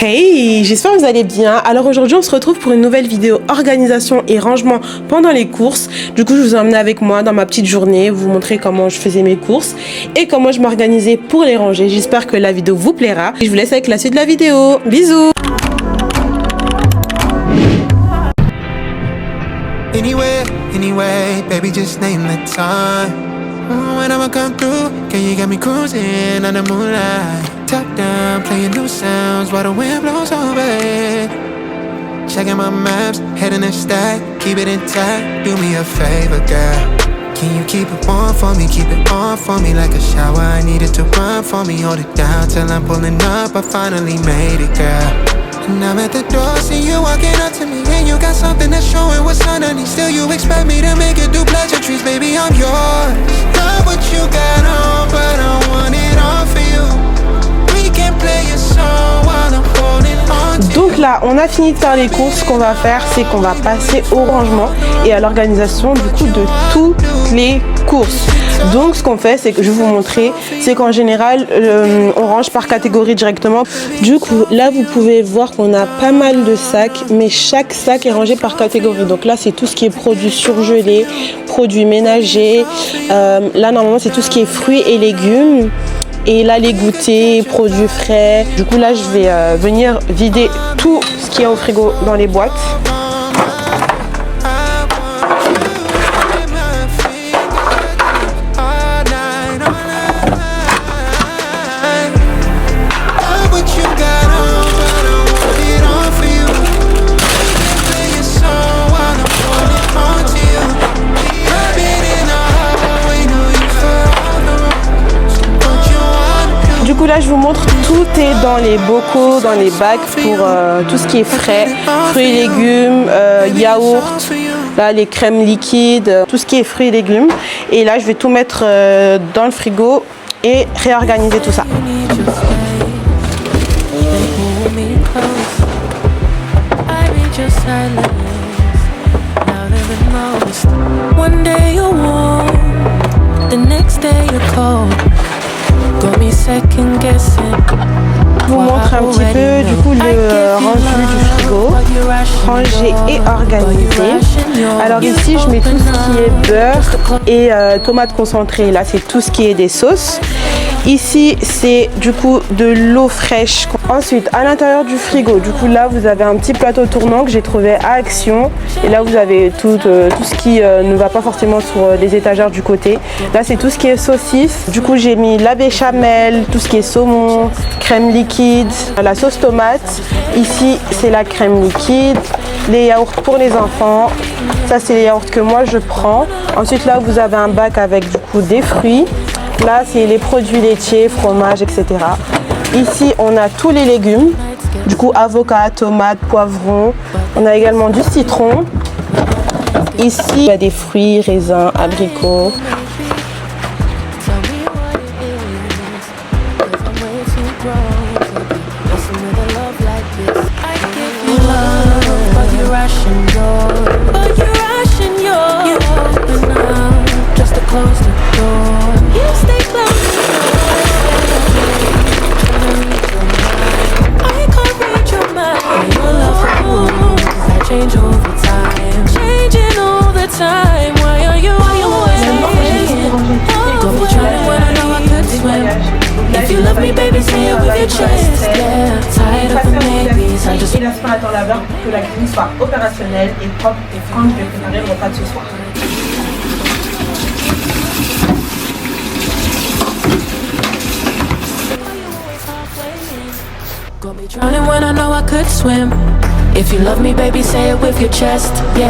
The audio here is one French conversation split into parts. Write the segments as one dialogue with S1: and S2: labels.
S1: Hey, j'espère que vous allez bien. Alors aujourd'hui on se retrouve pour une nouvelle vidéo organisation et rangement pendant les courses. Du coup je vous ai emmené avec moi dans ma petite journée, vous montrer comment je faisais mes courses et comment je m'organisais pour les ranger. J'espère que la vidéo vous plaira. Et je vous laisse avec la suite de la vidéo. Bisous.
S2: Anyway, baby, just name the time. When I'ma come through, can you get me cruising on the moonlight? Top down, playing new sounds while the wind blows over it. Checking my maps, heading the stack, keep it intact. Do me a favor, girl. Can you keep it warm for me, keep it on for me like a shower? I need it to run for me, hold it down till I'm pulling up. I finally made it, girl. And I'm at the door, see you walking up to me, and you got something that's showing what's underneath. Still you expect me to make it do pleasantries, baby, I'm yours. Love what you got on, but I want it all for you. We can play a song while I'm holding on to you.
S1: Donc là, on a fini de faire les courses. Ce qu'on va faire, c'est qu'on va passer au rangement et à l'organisation du coup de toutes les courses. Donc ce qu'on fait, c'est que je vais vous montrer, c'est qu'en général on range par catégorie directement. Du coup là vous pouvez voir qu'on a pas mal de sacs, mais chaque sac est rangé par catégorie. Donc là c'est tout ce qui est produits surgelés, produits ménagers, là normalement c'est tout ce qui est fruits et légumes. Et là les goûters, produits frais. Du coup là je vais venir vider tout ce qu'il y a au frigo dans les boîtes. Du coup là je vous montre, tout est dans les bocaux, dans les bacs pour tout ce qui est frais, fruits et légumes, yaourt, là les crèmes liquides, tout ce qui est fruits et légumes. Et là je vais tout mettre dans le frigo et réorganiser tout ça. Je vous montre un petit peu du coup le rendu du frigo, rangé et organisé. Alors ici je mets tout ce qui est beurre et tomates concentrées. Là c'est tout ce qui est des sauces. Ici c'est du coup de l'eau fraîche. Ensuite à l'intérieur du frigo, du coup là vous avez un petit plateau tournant que j'ai trouvé à Action. Et là vous avez tout ce qui ne va pas forcément sur les étagères du côté. Là c'est tout ce qui est saucisse. Du coup j'ai mis la béchamel, tout ce qui est saumon, crème liquide, la sauce tomate. Ici c'est la crème liquide, les yaourts pour les enfants. Ça c'est les yaourts que moi je prends. Ensuite là vous avez un bac avec du coup des fruits. Là c'est les produits laitiers, fromage, etc. Ici on a tous les légumes. Du coup avocat, tomate, poivron. On a également du citron. Ici il y a des fruits, raisins, abricots. Et l'aspirateur laveur pour que la cuisine soit opérationnelle et propre quand je vais préparer le repas de ce soir.
S3: Drowning when I know I could swim. If you love me, baby, say it with your chest. Yeah,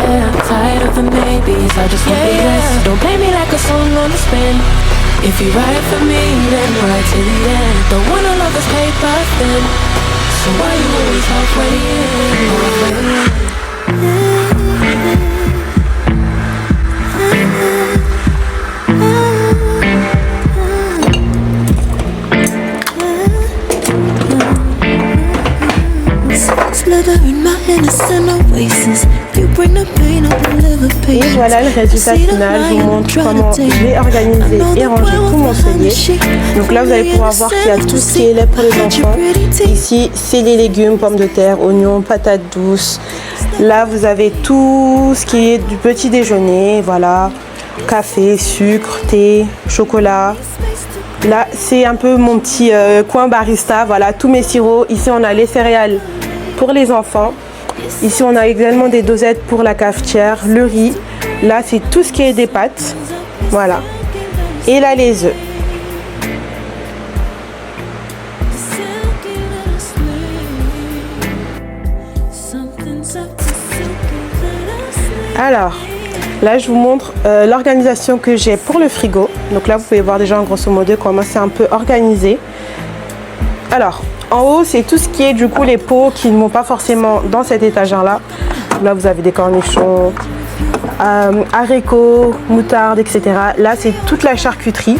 S3: tired of the maybes, I just want the yes. Don't play me like a song on a spin. If you ride for me, then ride to the end. Don't wanna love this paper thin. So why you always halfway in?
S1: Et voilà le résultat final. Je vous montre comment j'ai organisé et rangé tout mon cellier. Donc là, vous allez pouvoir voir qu'il y a tout ce qui est lait pour les enfants. Ici, c'est les légumes, pommes de terre, oignons, patates douces. Là, vous avez tout ce qui est du petit déjeuner. Voilà, café, sucre, thé, chocolat. Là, c'est un peu mon petit coin barista. Voilà, tous mes sirops. Ici, on a les céréales pour les enfants. Ici, on a également des dosettes pour la cafetière, le riz. Là, c'est tout ce qui est des pâtes. Voilà. Et là, les œufs. Alors, là, je vous montre l'organisation que j'ai pour le frigo. Donc là, vous pouvez voir déjà en grosso modo comment c'est un peu organisé. Alors, en haut, c'est tout ce qui est du coup les pots qui ne vont pas forcément dans cette étagère-là. Là, vous avez des cornichons, haricots, moutarde, etc. Là, c'est toute la charcuterie.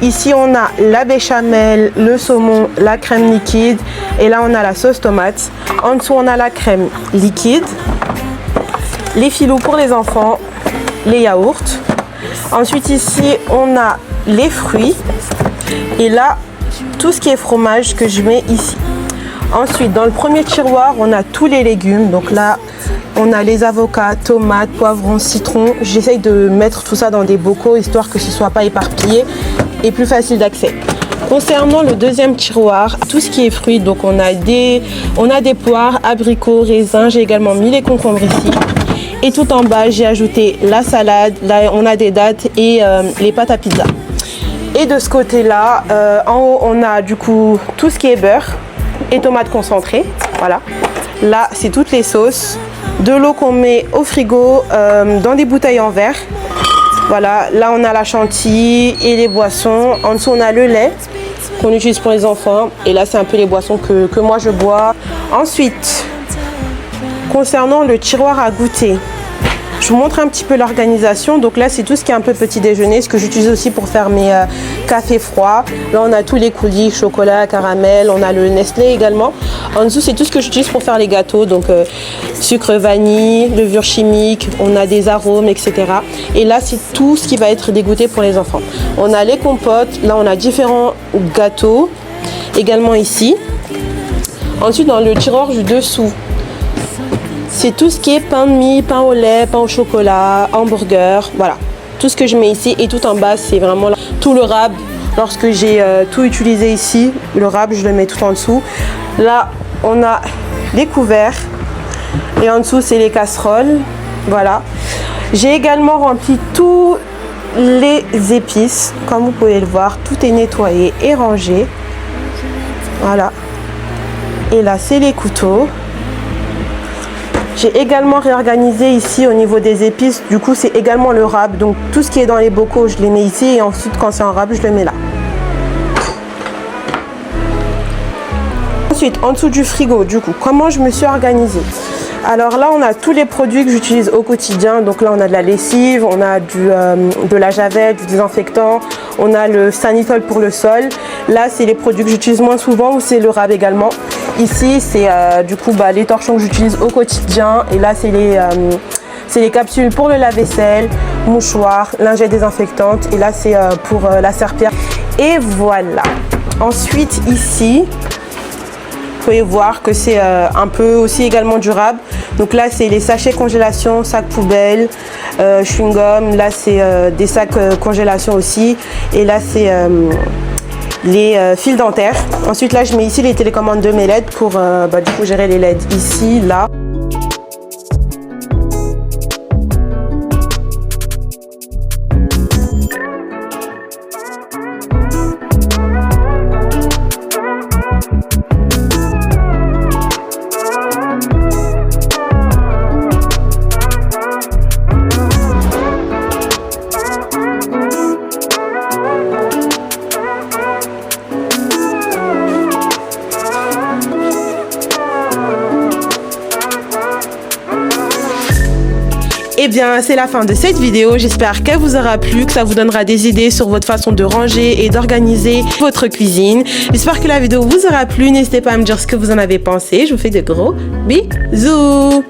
S1: Ici, on a la béchamel, le saumon, la crème liquide. Et là, on a la sauce tomate. En dessous, on a la crème liquide, les filous pour les enfants, les yaourts. Ensuite, ici, on a les fruits. Et là, tout ce qui est fromage que je mets ici. Ensuite, dans le premier tiroir, on a tous les légumes. Donc là, on a les avocats, tomates, poivrons, citrons. J'essaye de mettre tout ça dans des bocaux, histoire que ce ne soit pas éparpillé et plus facile d'accès. Concernant le deuxième tiroir, tout ce qui est fruits, donc on a des poires, abricots, raisins. J'ai également mis les concombres ici. Et tout en bas, j'ai ajouté la salade. Là, on a des dattes et les pâtes à pizza. Et de ce côté-là, en haut, on a du coup tout ce qui est beurre et tomates concentrées. Voilà. Là, c'est toutes les sauces. De l'eau qu'on met au frigo dans des bouteilles en verre. Voilà. Là, on a la chantilly et les boissons. En dessous, on a le lait qu'on utilise pour les enfants. Et là, c'est un peu les boissons que moi, je bois. Ensuite, concernant le tiroir à goûter, je vous montre un petit peu l'organisation. Donc là, c'est tout ce qui est un peu petit déjeuner, ce que j'utilise aussi pour faire mes cafés froids. Là, on a tous les coulis, chocolat, caramel, on a le Nestlé également. En dessous, c'est tout ce que j'utilise pour faire les gâteaux. Donc sucre vanille, levure chimique, on a des arômes, etc. Et là, c'est tout ce qui va être dégoûté pour les enfants. On a les compotes, là, on a différents gâteaux, également ici. Ensuite, dans le tiroir du dessous, c'est tout ce qui est pain de mie, pain au lait, pain au chocolat, hamburger, voilà. Tout ce que je mets ici et tout en bas, c'est vraiment tout le rab. Lorsque j'ai tout utilisé ici, le rab, je le mets tout en dessous. Là, on a les couverts et en dessous, c'est les casseroles, voilà. J'ai également rempli tous les épices. Comme vous pouvez le voir, tout est nettoyé et rangé. Voilà. Et là, c'est les couteaux. J'ai également réorganisé ici au niveau des épices. Du coup, c'est également le rab. Donc, tout ce qui est dans les bocaux, je les mets ici. Et ensuite, quand c'est en rab, je le mets là. Ensuite, en dessous du frigo, du coup, comment je me suis organisée? Alors là, on a tous les produits que j'utilise au quotidien. Donc là, on a de la lessive, on a de la javel, du désinfectant. On a le Sanitol pour le sol. Là, c'est les produits que j'utilise moins souvent ou c'est le rab également. Ici, c'est du coup les torchons que j'utilise au quotidien. Et là, c'est les capsules pour le lave-vaisselle, mouchoirs, lingettes désinfectantes. Et là, c'est pour la serpillière. Et voilà. Ensuite, ici, vous pouvez voir que c'est un peu aussi également durable. Donc là, c'est les sachets congélation, sacs poubelle, chewing-gum. Là, c'est des sacs congélation aussi. Et là, c'est les fils dentaires. Ensuite, là, je mets ici les télécommandes de mes LED pour du coup gérer les LED ici, là. Eh bien, c'est la fin de cette vidéo. J'espère qu'elle vous aura plu, que ça vous donnera des idées sur votre façon de ranger et d'organiser votre cuisine. J'espère que la vidéo vous aura plu. N'hésitez pas à me dire ce que vous en avez pensé. Je vous fais de gros bisous.